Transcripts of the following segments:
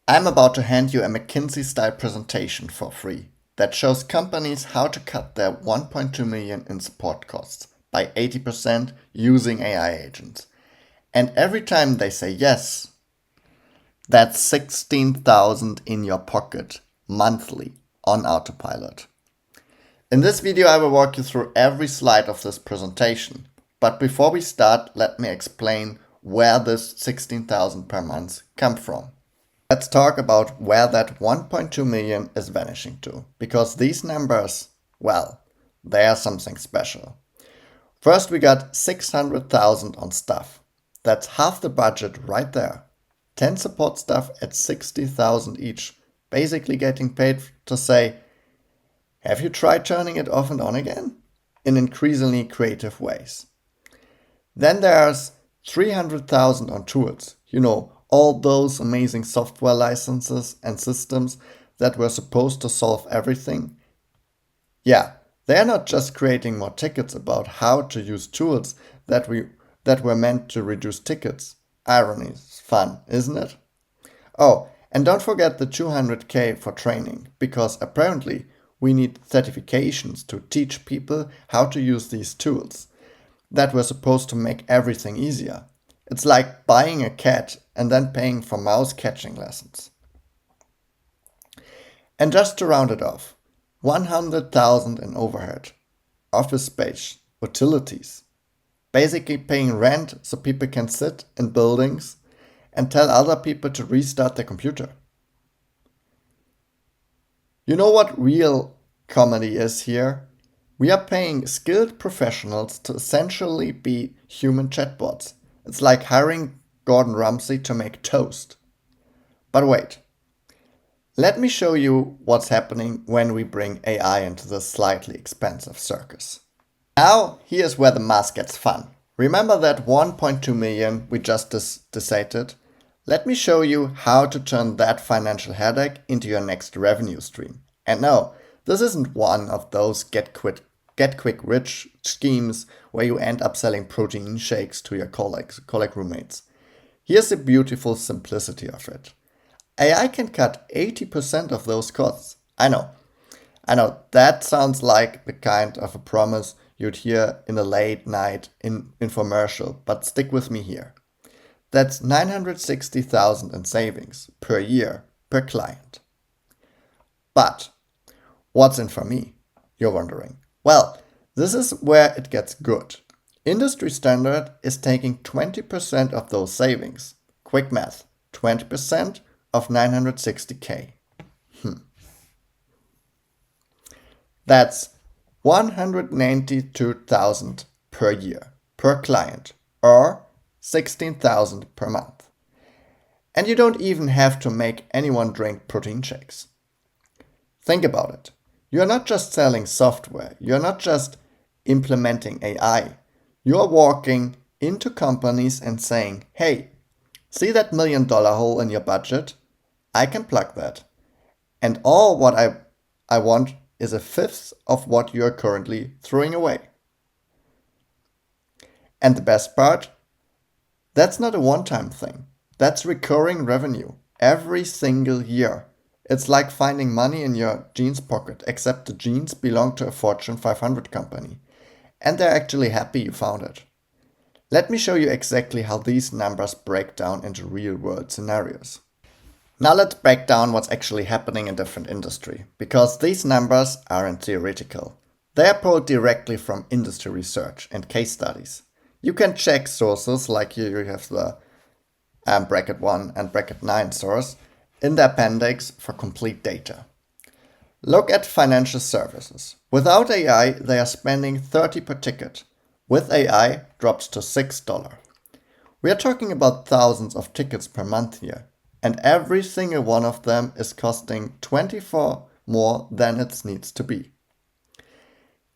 I'm about to hand you a McKinsey-style presentation for free that shows companies how to cut their 1.2 million in support costs by 80% using AI agents. And every time they say yes, that's 16,000 in your pocket monthly on autopilot. In this video, I will walk you through every slide of this presentation. But before we start, let me explain where this 16,000 per month come from. Let's talk about where that 1.2 million is vanishing to, because these numbers, well, they are something special. First, we got 600,000 on staff. That's half the budget right there. 10 support staff at 60,000 each, basically getting paid to say, have you tried turning it off and on again? In increasingly creative ways. Then there's 300,000 on tools. All those amazing software licenses and systems that were supposed to solve everything. Yeah, they're not just creating more tickets about how to use tools that were meant to reduce tickets. Irony is fun, isn't it? Oh, and don't forget the 200k for training, because apparently we need certifications to teach people how to use these tools that were supposed to make everything easier. It's like buying a cat and then paying for mouse catching lessons. And just to round it off, 100,000 in overhead, office space, utilities, basically paying rent so people can sit in buildings and tell other people to restart their computer. You know what real comedy is here? We are paying skilled professionals to essentially be human chatbots. It's like hiring Gordon Ramsay to make toast. But wait, let me show you what's happening when we bring AI into this slightly expensive circus. Now, here's where the math gets fun. Remember that 1.2 million we just decided? Let me show you how to turn that financial headache into your next revenue stream. And no, this isn't one of those get quick rich schemes where you end up selling protein shakes to your colleague roommates. Here's the beautiful simplicity of it. AI can cut 80% of those costs. I know, that sounds like the kind of a promise you'd hear in a late night infomercial, but stick with me here. That's 960,000 in savings per year per client. But what's in for me, you're wondering? Well, this is where it gets good. Industry standard is taking 20% of those savings. Quick math, 20% of 960k. That's 192,000 per year, per client, or 16,000 per month. And you don't even have to make anyone drink protein shakes. Think about it. You're not just selling software. You're not just implementing AI. You're walking into companies and saying, hey, see that $1 million hole in your budget? I can plug that. And all what I want is a fifth of what you're currently throwing away. And the best part? That's not a one-time thing. That's recurring revenue every single year. It's like finding money in your jeans pocket, except the jeans belong to a Fortune 500 company. And they're actually happy you found it. Let me show you exactly how these numbers break down into real-world scenarios. Now let's break down what's actually happening in different industry, because these numbers aren't theoretical. They are pulled directly from industry research and case studies. You can check sources like here you have the bracket 1 and bracket 9 source in the appendix for complete data. Look at financial services. Without AI, they are spending 30 per ticket. With AI, drops to $6. We are talking about thousands of tickets per month here, and every single one of them is costing 24 more than it needs to be.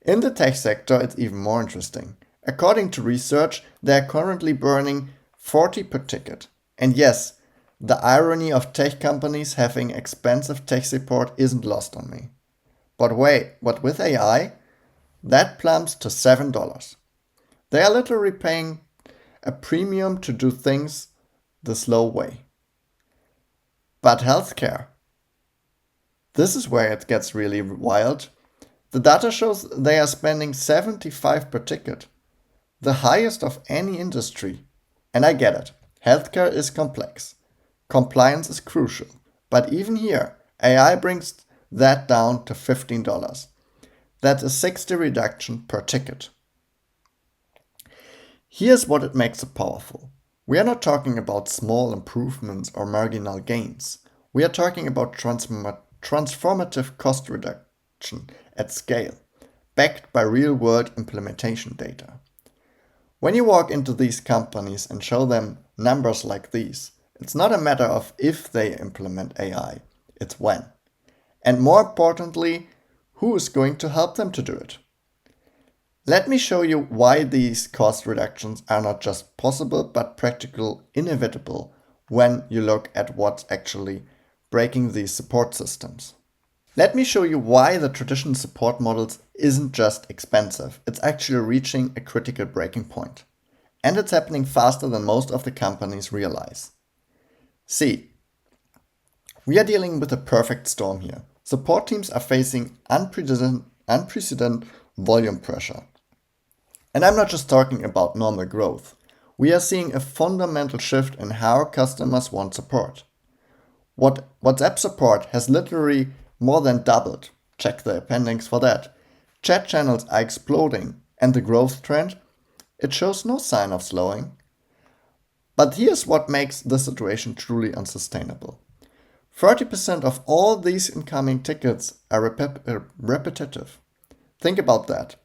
In the tech sector, it's even more interesting. According to research, they are currently burning 40 per ticket. And yes, the irony of tech companies having expensive tech support isn't lost on me. But with AI, that plummets to $7. They are literally paying a premium to do things the slow way. But healthcare, this is where it gets really wild. The data shows they are spending 75 per ticket, the highest of any industry. And I get it, healthcare is complex. Compliance is crucial. But even here, AI brings that down to $15. That's a 60 reduction per ticket. Here's what it makes it powerful. We are not talking about small improvements or marginal gains. We are talking about transformative cost reduction at scale, backed by real-world implementation data. When you walk into these companies and show them numbers like these, it's not a matter of if they implement AI, it's when. And more importantly, who is going to help them to do it? Let me show you why these cost reductions are not just possible but practical, inevitable when you look at what's actually breaking these support systems. Let me show you why the traditional support models isn't just expensive, it's actually reaching a critical breaking point. And it's happening faster than most of the companies realize. See, we are dealing with a perfect storm here. Support teams are facing unprecedented volume pressure. And I'm not just talking about normal growth. We are seeing a fundamental shift in how customers want support. WhatsApp support has literally more than doubled. Check the appendix for that. Chat channels are exploding, and the growth trend, it shows no sign of slowing. But here's what makes the situation truly unsustainable. 30% of all these incoming tickets are repetitive. Think about that.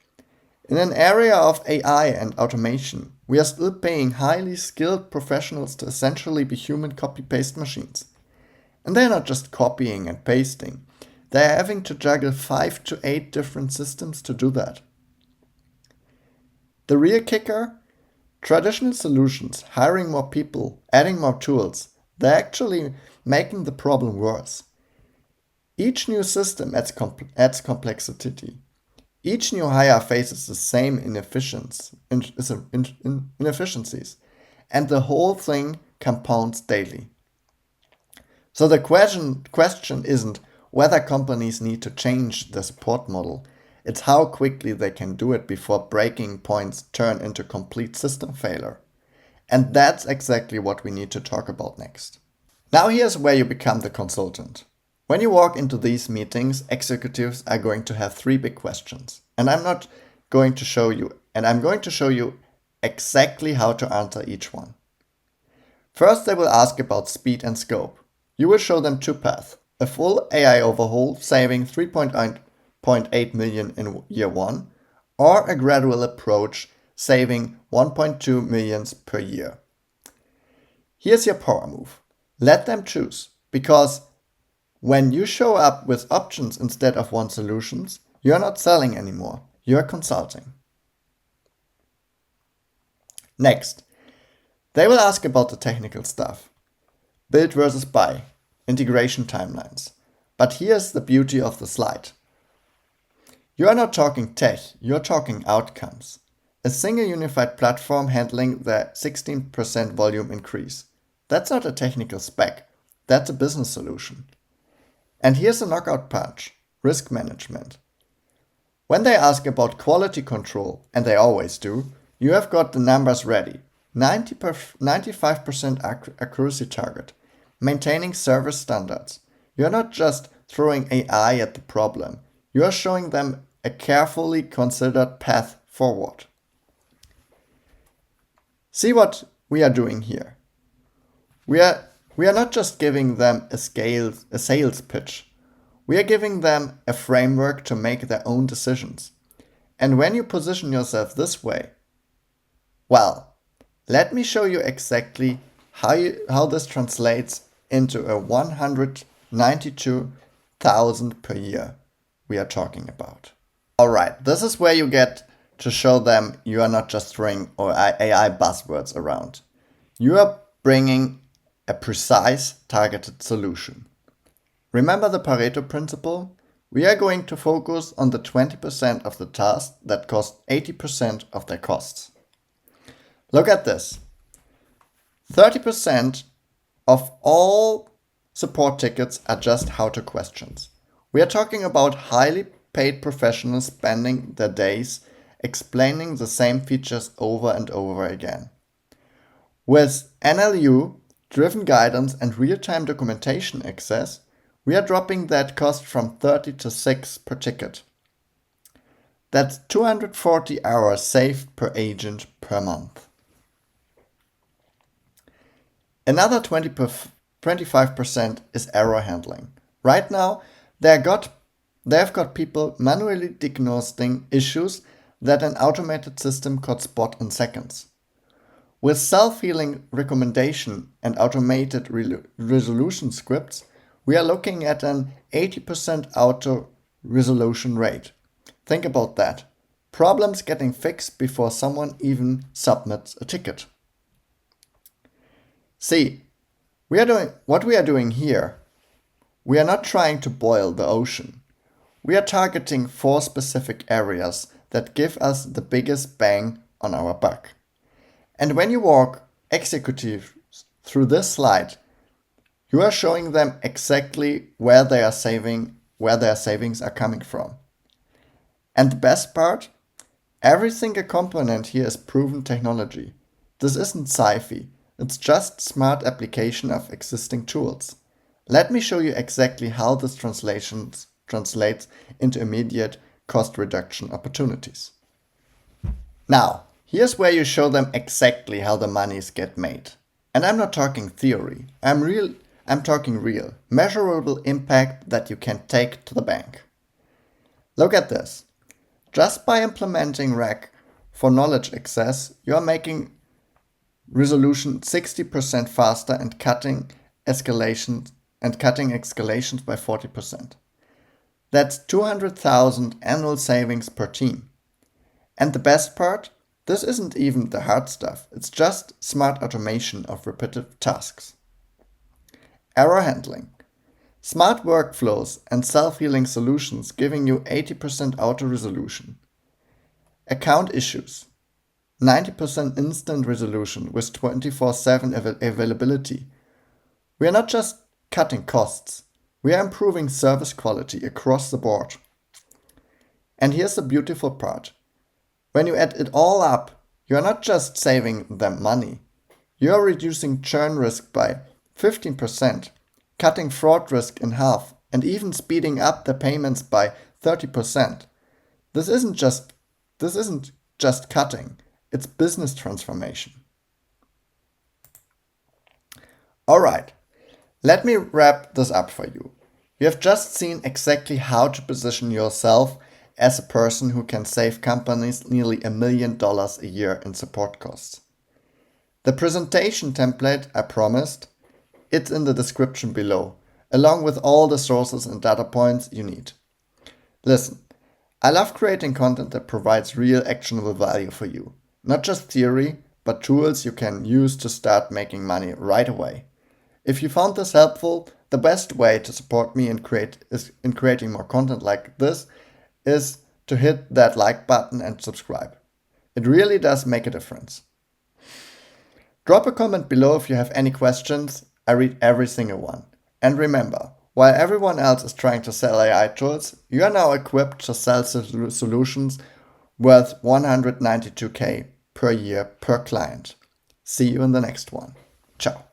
In an area of AI and automation, we are still paying highly skilled professionals to essentially be human copy-paste machines. And they're not just copying and pasting. They're having to juggle 5 to 8 different systems to do that. The real kicker? Traditional solutions, hiring more people, adding more tools, they're actually making the problem worse. Each new system adds complexity. Each new hire faces the same inefficiencies, and the whole thing compounds daily. So the question isn't whether companies need to change the support model, it's how quickly they can do it before breaking points turn into complete system failure. And that's exactly what we need to talk about next. Now here's where you become the consultant. When you walk into these meetings, executives are going to have 3 big questions. And I'm going to show you exactly how to answer each one. First, they will ask about speed and scope. You will show them 2 paths. A full AI overhaul saving 3.8 million in year 1, or a gradual approach saving 1.2 million per year. Here's your power move. Let them choose, because when you show up with options instead of one solutions, you're not selling anymore, you're consulting. Next, they will ask about the technical stuff. Build versus buy, integration timelines. But here's the beauty of the slide. You are not talking tech, you're talking outcomes. A single unified platform handling the 16% volume increase. That's not a technical spec, that's a business solution. And here's a knockout punch, risk management. When they ask about quality control, and they always do, you have got the numbers ready. 95% accuracy target, maintaining service standards. You're not just throwing AI at the problem, you are showing them a carefully considered path forward. See what we are doing here. We are not just giving them a sales pitch. We are giving them a framework to make their own decisions. And when you position yourself this way, well, let me show you exactly how this translates into a 192,000 per year we are talking about. Alright, this is where you get to show them you are not just throwing AI buzzwords around. You are bringing a precise, targeted solution. Remember the Pareto principle? We are going to focus on the 20% of the tasks that cost 80% of their costs. Look at this. 30% of all support tickets are just how-to questions. We are talking about highly paid professionals spending their days explaining the same features over and over again. With NLU-driven guidance and real-time documentation access, we are dropping that cost from 30 to 6 per ticket. That's 240 hours saved per agent per month. Another 25% is error handling. Right now, they've got people manually diagnosing issues that an automated system could spot in seconds. With self-healing recommendation and automated resolution scripts, we are looking at an 80% auto-resolution rate. Think about that. Problems getting fixed before someone even submits a ticket. See, what we are doing here. We are not trying to boil the ocean. We are targeting 4 specific areas that give us the biggest bang on our buck. And when you walk executives through this slide, you are showing them exactly where their savings are coming from. And the best part, every single component here is proven technology. This isn't sci-fi, it's just smart application of existing tools. Let me show you exactly how this translates into immediate cost reduction opportunities. Now, here's where you show them exactly how the monies get made. And I'm not talking theory, I'm talking real, measurable impact that you can take to the bank. Look at this. Just by implementing RAG for knowledge access, you're making resolution 60% faster and cutting escalations by 40%. That's 200,000 annual savings per team. And the best part, this isn't even the hard stuff. It's just smart automation of repetitive tasks. Error handling. Smart workflows and self-healing solutions giving you 80% auto-resolution. Account issues. 90% instant resolution with 24/7 availability. We are not just cutting costs. We are improving service quality across the board. And here's the beautiful part. When you add it all up, you are not just saving them money. You are reducing churn risk by 15%, cutting fraud risk in half, and even speeding up the payments by 30%. This isn't just cutting, it's business transformation. Alright, let me wrap this up for you. You have just seen exactly how to position yourself as a person who can save companies nearly $1 million a year in support costs. The presentation template I promised, it's in the description below, along with all the sources and data points you need. Listen, I love creating content that provides real actionable value for you. Not just theory, but tools you can use to start making money right away. If you found this helpful, the best way to support me in creating more content like this is to hit that like button and subscribe. It really does make a difference. Drop a comment below if you have any questions. I read every single one. And remember, while everyone else is trying to sell AI tools, you are now equipped to sell solutions worth $192K per year per client. See you in the next one. Ciao.